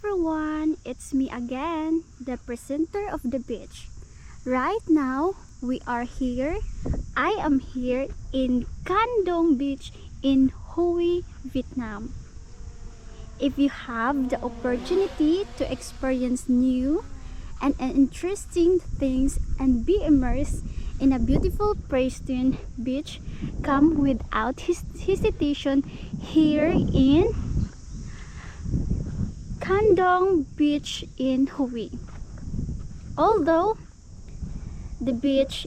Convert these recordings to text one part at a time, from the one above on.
everyone, it's me again, the presenter of the beach. Right now, we are here. I am here in Canh Duong beach in HUE, Vietnam. If you have the opportunity to experience new and interesting things and be immersed in a beautiful pristine beach, come without hesitation here in Canh Duong beach in HUE. Although the beach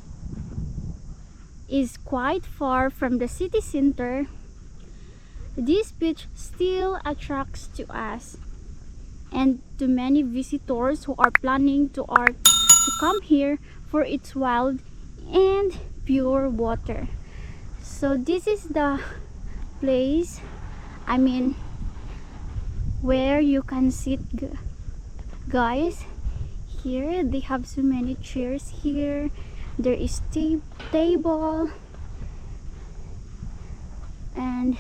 is quite far from the city center, this beach still attracts to us and to many visitors who are planning to come here for its wild and pure water. So this is the place, where you can sit, guys. Here they have so many chairs here. There is table, and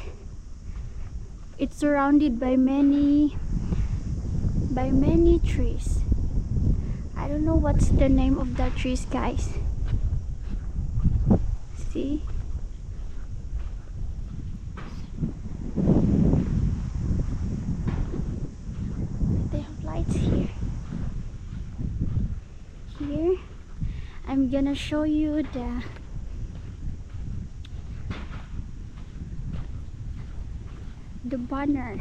it's surrounded by many trees. I don't know what's the name of that trees, guys. See? They have lights here. Here, I'm gonna show you the banner.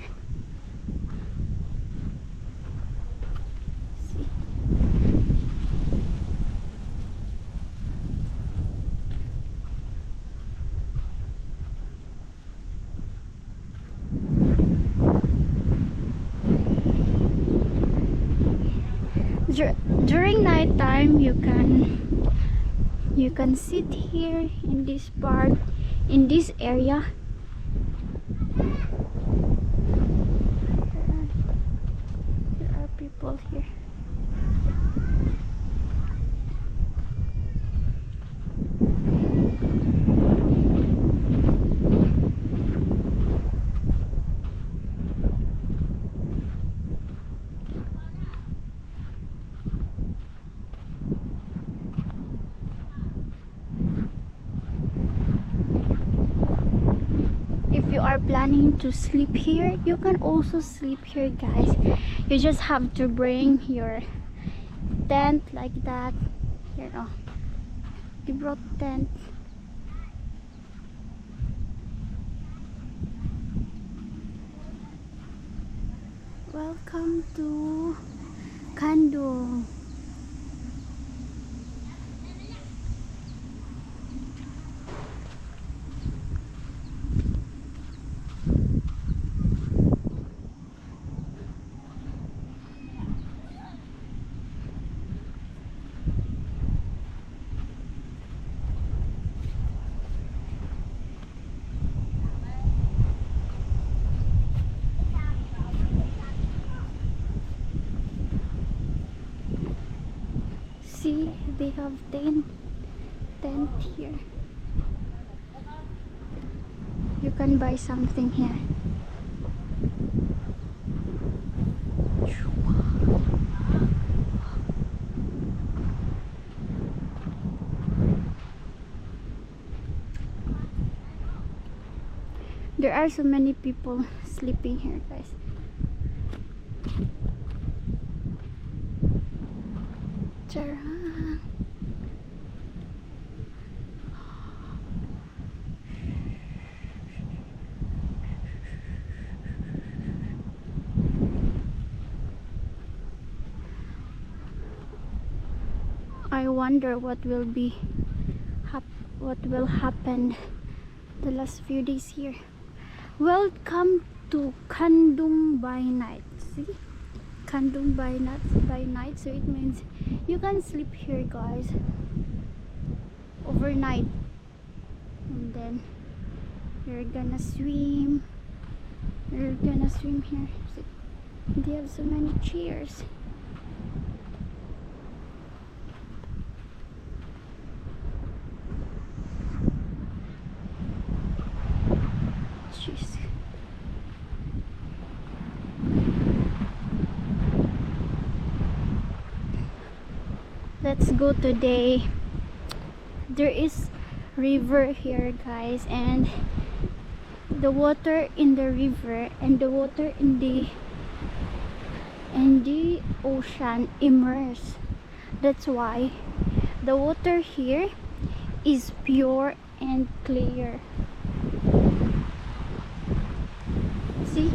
See? During night time, you can sit here in this part, in this area. There are people here. If you are planning to sleep here, you can also sleep here, guys. You just have to bring your tent like that. Here, oh, you brought tent. Canh Duong. See, they have tent here. You can buy something here. There are so many people sleeping here, guys. Tara. I wonder what will happen the last few days here. Welcome to Canh Duong by night. See, Canh Duong by night. So it means you can sleep here, guys, overnight, and then you're gonna swim. You're gonna swim here. See, they have so many chairs. Jeez. Let's go today. There is river here, guys, and the water in the river and the water in the ocean immersed. That's why the water here is pure and clear. See?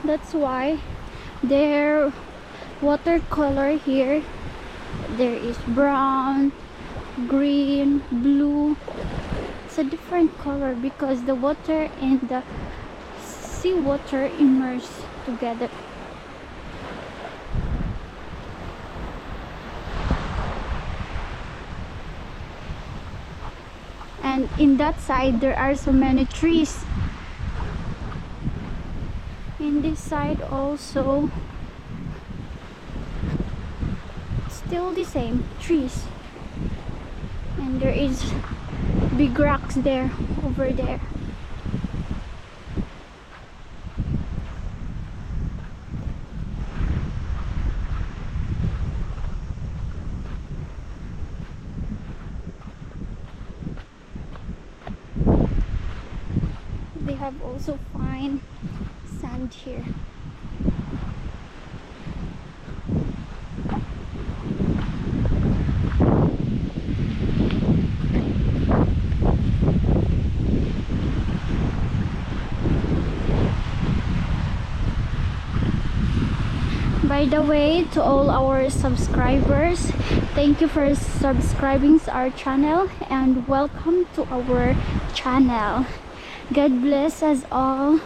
That's why their watercolor here, there is brown, green, blue. It's a different color because the water and the seawater immerse together. And in that side there are so many trees. In this side also, still the same trees, and there is big rocks there, over there. They have also fine sand here. By the way, to all our subscribers, thank you for subscribing to our channel and welcome to our channel. God bless us all.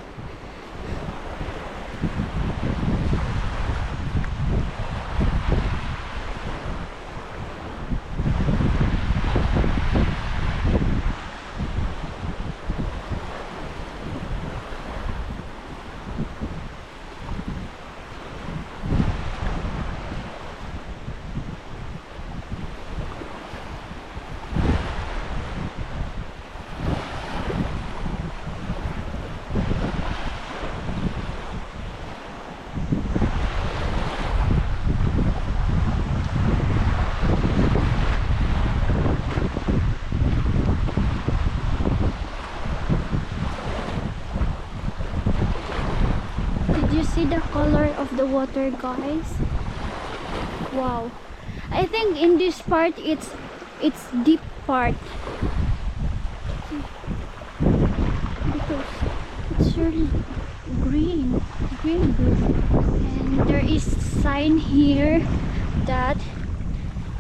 Did you see the color of the water, guys? Wow. I think in this part it's deep part. Because it's really green blue. And there is sign here that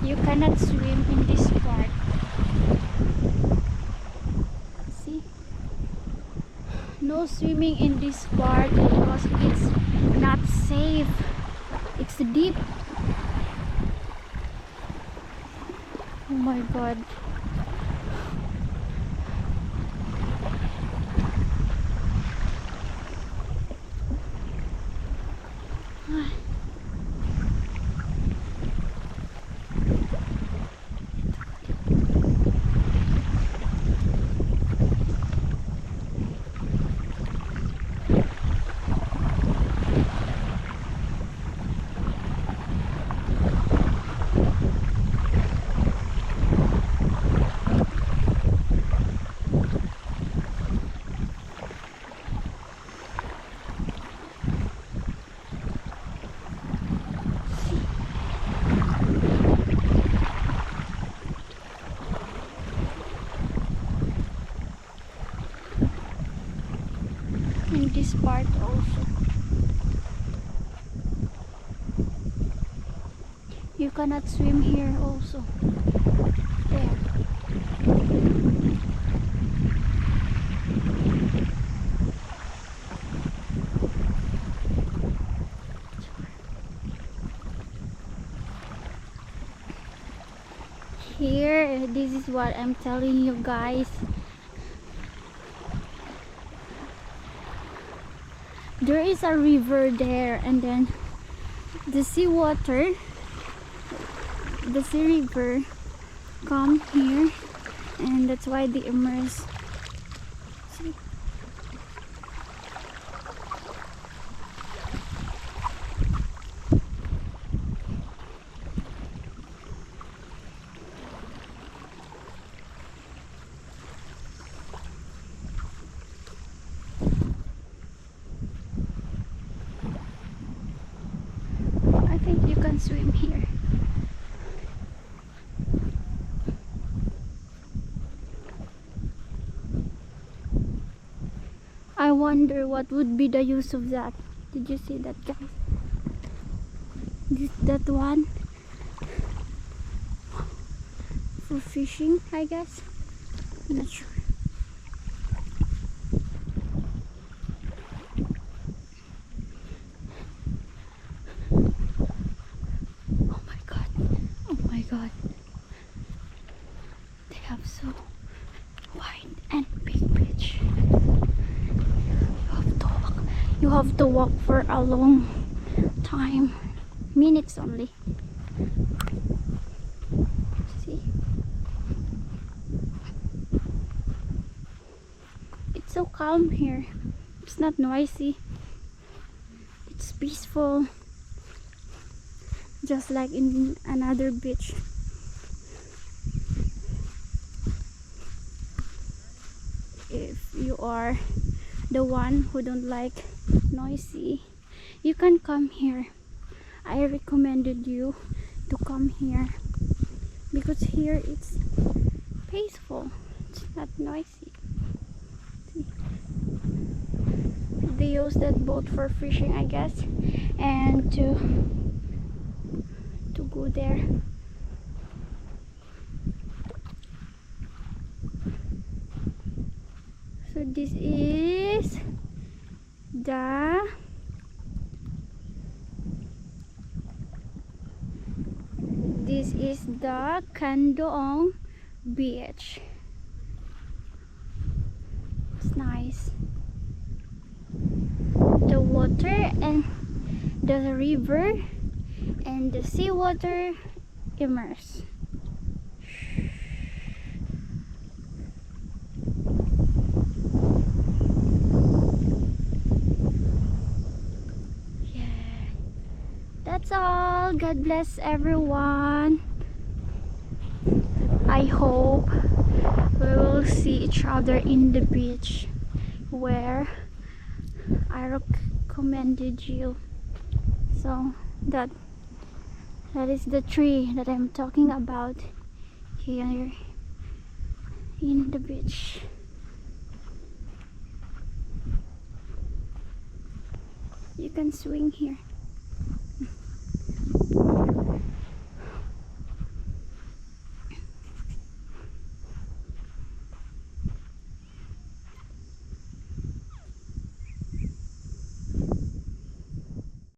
you cannot swim in this part. See? No swimming in this part because it's not safe. It's deep. Oh my god. In this part also you cannot swim here also. There. Here, this is what I'm telling you guys. There is a river there, and then the seawater, the sea river come here, and that's why they immerse. See? I think you can swim here. I wonder what would be the use of that. Did you see that, guys? That one for fishing, I guess. I'm not sure. Oh my god. Oh my god. They have so wide and big beach. You have to walk for a long time. Minutes only. See? It's so calm here. It's not noisy. It's peaceful. Just like in another beach. If you are the one who don't like noisy, you can come here. I recommended you to come here because here it's peaceful. It's not noisy. See? They use that boat for fishing, I guess, and to go there. So this is the Canh Duong beach. It's nice. The water and the river and the seawater immerse. Yeah. That's all. God bless everyone. I hope we will see each other in the beach where I recommended you. So that is the tree that I'm talking about here in the beach. You can swing here.